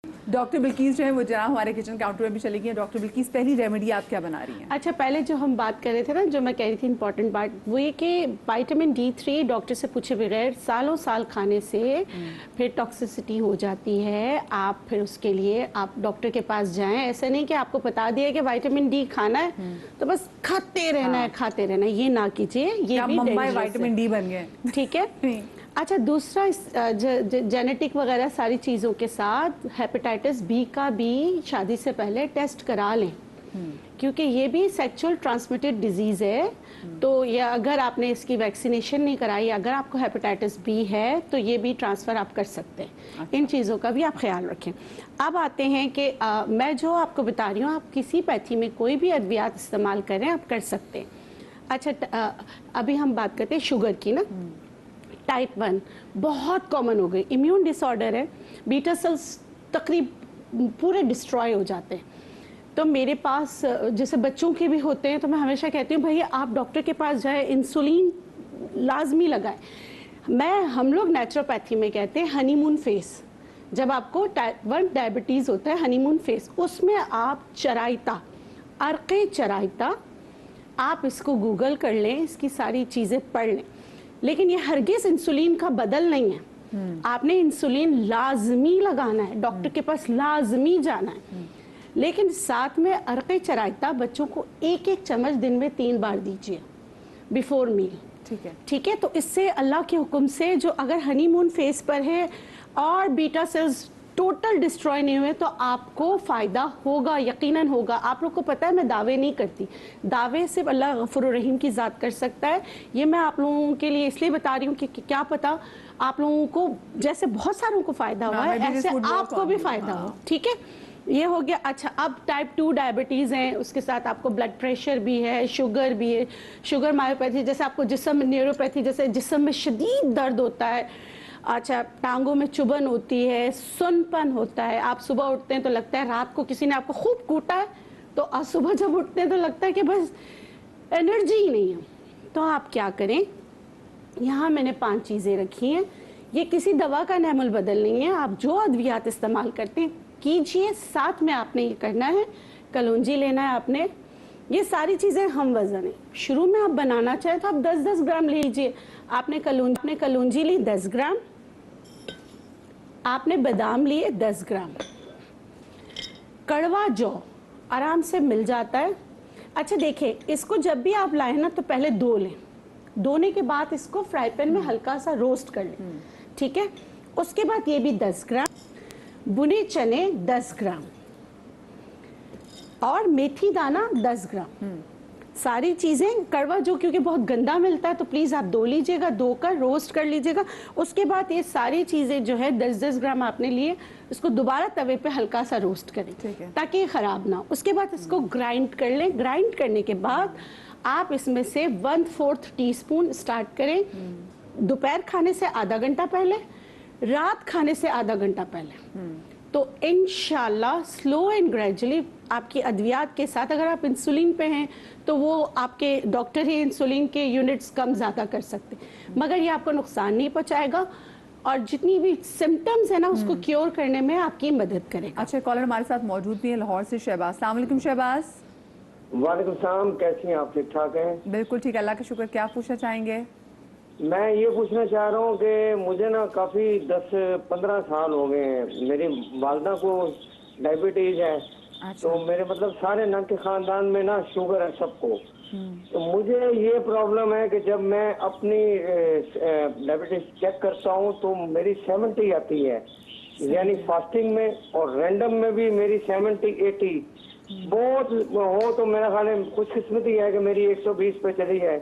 Doctor Bilkis जो है वो जरा हमारे किचन काउंटर में भी चली गई है। डॉक्टर बिल्किस, पहली रेमेडी आप क्या बना रही हैं? अच्छा, पहले जो हम बात कर रहे थे ना, जो मैं कह रही थी इंपॉर्टेंट बात, वो ये कि विटामिन D3 डॉक्टर से पूछे बगैर सालों साल खाने से फिर टॉक्सिसिटी हो जाती है। आप फिर उसके लिए आप डॉक्टर के पास जाएं। ऐसा नहीं कि आपको बता दिया कि विटामिन D खाना है तो बस खाते रहना है, खाते रहना है, ये ना कीजिए। ये भी मुंबई विटामिन D बन गए, ठीक है। अच्छा, दूसरा जेनेटिक वगैरह सारी चीज़ों के साथ हेपेटाइटिस बी का भी शादी से पहले टेस्ट करा लें, क्योंकि ये भी सेक्सुअल ट्रांसमिटेड डिजीज़ है। तो ये अगर आपने इसकी वैक्सीनेशन नहीं कराई, अगर आपको हेपेटाइटिस बी है तो ये भी ट्रांसफ़र आप कर सकते हैं। अच्छा। इन चीज़ों का भी आप ख्याल रखें। अब आते हैं कि मैं जो आपको बता रही हूँ, आप किसी पैथी में कोई भी अद्वियात इस्तेमाल करें, आप कर सकते हैं। अच्छा, अभी हम बात करते हैं शुगर की ना। टाइप 1 बहुत कॉमन हो गई, इम्यून डिसऑर्डर है, बीटा सेल्स तकरीब पूरे डिस्ट्रॉय हो जाते हैं। तो मेरे पास जैसे बच्चों के भी होते हैं, तो मैं हमेशा कहती हूँ भैया आप डॉक्टर के पास जाए, इंसुलिन लाजमी लगाए। हम लोग नेचुरोपैथी में कहते हैं हनीमून फेस। जब आपको टाइप 1 डायबिटीज़ होता है, हनीमून फेस, उसमें आप चराइता, अर्क़े चराइता, आप इसको गूगल कर लें, इसकी सारी चीज़ें पढ़ लें। लेकिन ये हरगिज इंसुलिन का बदल नहीं है। आपने इंसुलिन लाजमी लगाना है, डॉक्टर के पास लाजमी जाना है। लेकिन साथ में अर्क़े चराइता बच्चों को 1-1 चम्मच दिन में 3 बार दीजिए बिफोर मील। ठीक है। तो इससे अल्लाह के हुक्म से, जो अगर हनीमून फेस पर है और बीटा सेल्स टोटल डिस्ट्रॉय नहीं हुए, तो आपको फ़ायदा होगा, यकीनन होगा। आप लोग को पता है मैं दावे नहीं करती, दावे सिर्फ अल्लाह गफूर रहीम की ज़ात कर सकता है। ये मैं आप लोगों के लिए इसलिए बता रही हूँ कि क्या पता आप लोगों को, जैसे बहुत सारों को फ़ायदा हुआ है, ऐसे आपको भी फ़ायदा हो। ठीक है, ये हो गया। अच्छा, अब टाइप 2 डायबिटीज़ हैं, उसके साथ आपको ब्लड प्रेशर भी है, शुगर भी है। शुगर मायोपैथी, जैसे आपको जिस्म में न्यूरोपैथी, जैसे जिस्म में शदीद दर्द होता है। अच्छा, टांगों में चुभन होती है, सुनपन होता है, आप सुबह उठते हैं तो लगता है रात को किसी ने आपको खूब कूटा है, तो आज सुबह जब उठते हैं तो लगता है कि बस एनर्जी ही नहीं है। तो आप क्या करें, यहाँ मैंने 5 चीज़ें रखी हैं। ये किसी दवा का नैमुल बदल नहीं है, आप जो अद्वियात इस्तेमाल करते हैं कीजिए। साथ में आपने ये करना है, कलौंजी लेना है आपने। ये सारी चीज़ें हम वज़न है। शुरू में आप बनाना चाहें तो आप 10-10 ग्राम ले लीजिए। आपने कलौंजी ली 10 ग्राम, आपने बादाम लिए 10 ग्राम, कड़वा जौ आराम से मिल जाता है। अच्छा देखिए, इसको जब भी आप लाएं ना तो पहले धो लें, धोने के बाद इसको फ्राई पैन में हल्का सा रोस्ट कर लें। ठीक है, उसके बाद ये भी 10 ग्राम, भुने चने 10 ग्राम और मेथी दाना 10 ग्राम। सारी चीज़ें, कड़वा जो क्योंकि बहुत गंदा मिलता है तो प्लीज़ आप धो लीजिएगा, धोकर रोस्ट कर लीजिएगा। उसके बाद ये सारी चीज़ें जो है 10-10 ग्राम आपने लिए, इसको दोबारा तवे पे हल्का सा रोस्ट करें ताकि ये ख़राब ना हो। उसके बाद इसको ग्राइंड कर लें। ग्राइंड करने के बाद आप इसमें से 1/4 टीस्पून स्टार्ट करें दोपहर खाने से आधा घंटा पहले, रात खाने से आधा घंटा पहले। तो इंशाल्लाह स्लो एंड ग्रेजुअली आपकी अद्वियात के साथ, अगर आप इंसुलिन पे हैं तो वो आपके डॉक्टर ही इंसुलिन के यूनिट्स कम ज़्यादा कर सकते, मगर ये आपको नुकसान नहीं पहुंचाएगा और जितनी भी सिम्टम्स है ना उसको क्योर करने में आपकी मदद करेगा। अच्छा, कॉलर हमारे साथ मौजूद भी है लाहौर से, शहबाज। अस्सलाम वालेकुम शहबाज। वालेकुम सलाम, कैसी हैं आप? ठीक ठाक हैं? बिल्कुल ठीक, अल्लाह का शुक्र। क्या पूछना चाहेंगे? मैं ये पूछना चाह रहा हूँ कि मुझे ना काफ़ी 10-15 साल हो गए हैं, मेरी वालदा को डायबिटीज़ है। अच्छा। तो मेरे मतलब सारे नाम के ख़ानदान में ना शुगर है सबको। तो मुझे ये प्रॉब्लम है कि जब मैं अपनी डायबिटीज चेक करता हूँ तो मेरी 70 आती है, यानी फास्टिंग में, और रैंडम में भी मेरी 70-80 बहुत हो तो मेरा ख्याल है खुशकिस्मती है कि मेरी 120 पे चली है,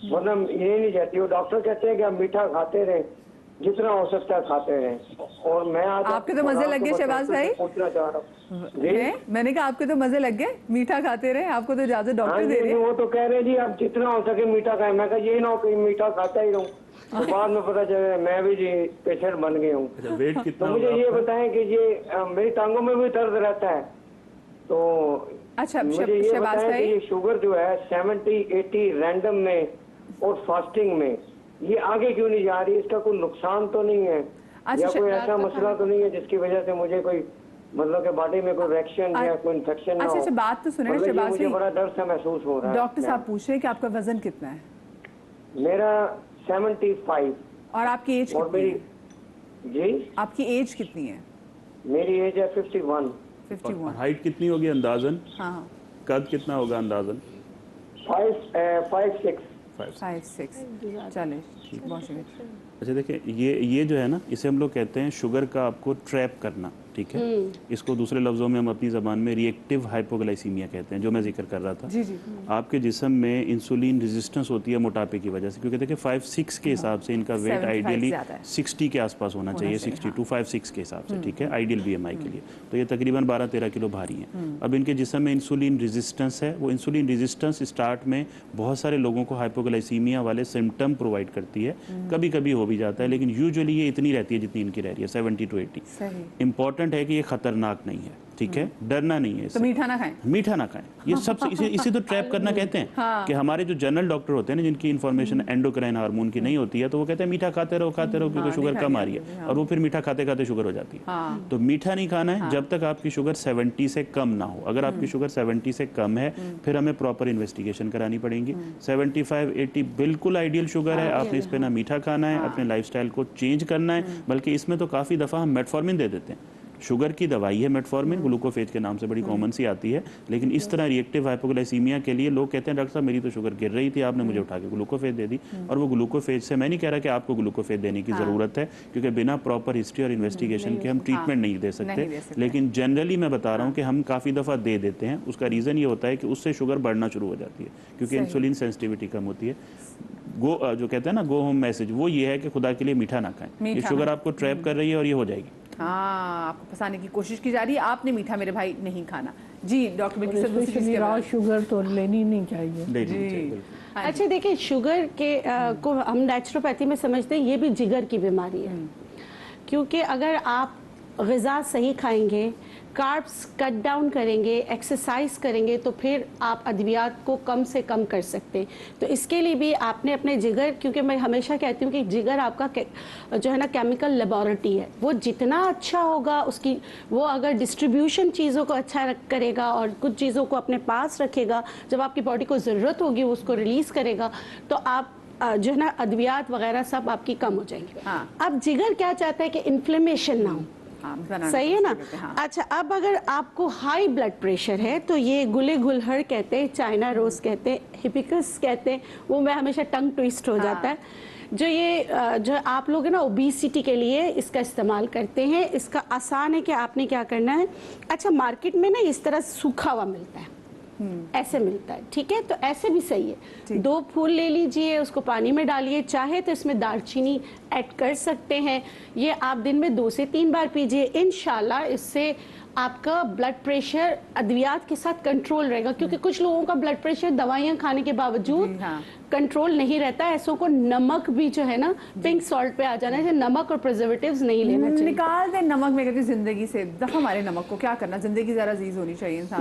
वरना ये नहीं जाती। वो डॉक्टर कहते हैं कि आप मीठा खाते रहें, जितना हो सकता है खाते रहें। और मैं आज आपके तो मजे लग गए शहबाज भाई, पूछना चाह रहा हूँ। मैंने कहा आपके तो मजे लग गए, मीठा खाते रहे, आपको तो इजाजत डॉक्टर दे रहे हैं। वो तो कह रहे जी आप जितना हो सके मीठा खाएं। मैं कहा ये ना हो कि मीठा खाता ही रहूं, तो बाद में पता चले मैं भी जी पेशेंट बन गया हूँ। तो मुझे ये बताएं कि ये मेरी टांगों में भी दर्द रहता है, तो अच्छा मुझे ये बताएं कि ये शुगर जो है 70-80 रैंडम में और फास्टिंग में ये आगे क्यों नहीं जा रही? इसका कोई नुकसान तो नहीं है? अच्छा, या कोई ऐसा मसला तो नहीं है जिसकी वजह से मुझे कोई मतलब कि बॉडी में कोई रिएक्शन या कोई इन्फेक्शन ना हो। अच्छा, बात तो सुने ना मतलब ये शहबाज मुझे भाई, बड़ा डर सा महसूस हो रहा है। डॉक्टर साहब पूछ रहे हैं कि आपका वजन कितना है मेरा 75 और आपकी एज और कितनी मेरी है? जी आपकी एज कितनी है? मेरी एज है 51। 51। हाइट कितनी होगी अंदाजन? हाँ हाँ, कद कितना होगा अंदाजन? 5'6". 5'6". चले, बहुत शुक्रिया। अच्छा देखिए, ये जो है ना, इसे हम लोग कहते हैं शुगर का आपको ट्रैप करना, ठीक है। इसको दूसरे लफ्ज़ों में हम अपनी ज़बान में रिएक्टिव हाइपोग्लाइसीमिया कहते हैं, जो मैं जिक्र कर रहा था। जी जी। आपके जिस्म में इंसुलिन रेजिस्टेंस होती है मोटापे की वजह से, क्योंकि देखिए 5'6" के हिसाब से इनका वेट 75 आइडियली ज़्यादा है। 60 के आसपास होना चाहिए, 62 5'6" के हिसाब से, ठीक है, आइडियल BMI के लिए। तो ये तकरीबन 12-13 किलो भारी हैं। अब इनके जिस्म में इंसुलिन रेजिस्टेंस है। वो इंसुलिन रेजिस्टेंस स्टार्ट में बहुत सारे लोगों को हाइपोग्लाइसीमिया वाले सिम्टम प्रोवाइड करती है, कभी कभी हो भी जाता है, लेकिन यूजुअली ये इतनी रहती है जितनी इनकी रह रही है, 70 to 80। सही। इंपॉर्टेंट है कि ये खतरनाक नहीं है, ठीक है, डरना नहीं है तो इससे। मीठा ना खाएं। मीठा ना खाएं, ये सब इसे तो ट्रैप करना कहते हैं। हाँ। कि हमारे जो जनरल डॉक्टर होते हैं ना, जिनकी इन्फॉर्मेशन एंडोक्राइन हार्मोन की नहीं होती है, तो वो कहते हैं मीठा खाते रहो क्योंकि हाँ, शुगर नहीं कम आ खानी रही है, है, हाँ। और वो फिर मीठा खाते खाते शुगर हो जाती है। हाँ। तो मीठा नहीं खाना है जब तक आपकी शुगर 70 से कम ना हो। अगर आपकी शुगर 70 से कम है, फिर हमें प्रॉपर इन्वेस्टिगेशन करानी पड़ेगी। 75-80 बिल्कुल आइडियल शुगर है। आपने इस पे ना मीठा खाना है, अपने लाइफस्टाइल को चेंज करना है। बल्कि इसमें तो काफ़ी दफ़ा हम मेटफॉर्मिन दे देते हैं। शुगर की दवाई है मेटफॉर्मिन, ग्लूकोफेज के नाम से बड़ी कॉमन सी आती है। लेकिन इस तरह रिएक्टिव हाइपोग्लाइसीमिया के लिए लोग कहते हैं डॉक्टर साहब मेरी तो शुगर गिर रही थी, आपने मुझे उठा के ग्लूकोफेज दे दी। और वो ग्लूकोफेज से, मैं नहीं कह रहा कि आपको ग्लूकोफेज देने की ज़रूरत है, क्योंकि बिना प्रॉपर हिस्ट्री और इन्वेस्टिगेशन के हम ट्रीटमेंट नहीं दे सकते। लेकिन जनरली मैं बता रहा हूँ कि हम काफ़ी दफ़ा दे देते हैं। उसका रीज़न ये होता है कि उससे शुगर बढ़ना शुरू हो जाती है, क्योंकि इंसुलिन सेंसिटिविटी कम होती है। जो कहते हैं ना गो होम मैसेज, वो ये है कि खुदा के लिए मीठा ना खाएं। ये शुगर आपको ट्रैप कर रही है और ये हो जाएगी। हाँ, आपको फंसाने की कोशिश की जा रही है। आपने मीठा मेरे भाई नहीं खाना। जी डॉक्टर बिल्कुल सर, दूसरी चीज़ रॉ शुगर तो लेनी नहीं चाहिए। जी। अच्छा देखिए, शुगर के को हम नेचुरोपैथी में समझते हैं ये भी जिगर की बीमारी है। क्योंकि अगर आप ग़िज़ा सही खाएंगे, कार्ब्स कट डाउन करेंगे, एक्सरसाइज करेंगे, तो फिर आप अद्वियात को कम से कम कर सकते हैं। तो इसके लिए भी आपने अपने जिगर, क्योंकि मैं हमेशा कहती हूँ कि जिगर आपका जो है ना केमिकल लेबोरेटरी है, वो जितना अच्छा होगा उसकी, वो अगर डिस्ट्रीब्यूशन चीज़ों को अच्छा करेगा और कुछ चीज़ों को अपने पास रखेगा, जब आपकी बॉडी को ज़रूरत होगी वो उसको रिलीज़ करेगा, तो आप जो है ना अद्वियात वगैरह सब आपकी कम हो जाएंगी। हाँ। अब जिगर क्या चाहता है कि इन्फ्लेमेशन ना हो। सही है ना। हाँ। अच्छा, अब अगर आपको हाई ब्लड प्रेशर है तो ये गुले गुलहड़ कहते हैं, चाइना रोज कहते हैं, हिबिस्कस कहते हैं, वो मैं हमेशा टंग ट्विस्ट हो जाता है। जो ये जो आप लोग है ना ओबेसिटी के लिए इसका इस्तेमाल करते हैं। इसका आसान है कि आपने क्या करना है। अच्छा, मार्केट में ना इस तरह सूखा हुआ मिलता है, ऐसे मिलता है, ठीक है, तो ऐसे भी सही है। 2 फूल ले लीजिए, उसको पानी में डालिए, चाहे तो इसमें दालचीनी ऐड कर सकते हैं। ये आप दिन में 2 से 3 बार पीजिए, इंशाल्लाह इससे आपका ब्लड प्रेशर अद्वियात के साथ कंट्रोल रहेगा। क्योंकि कुछ लोगों का ब्लड प्रेशर दवाइयाँ खाने के बावजूद कंट्रोल नहीं रहता है। ऐसों को नमक भी जो है ना पिंक सॉल्ट पे आ जाना है, नमक और प्रिजर्वेटिव्स नहीं लेना चाहिए। निकाल दें नमक में, कहते जिंदगी से दफा हमारे नमक को, क्या करना, जिंदगी जरा अजीज होनी चाहिए इंसान।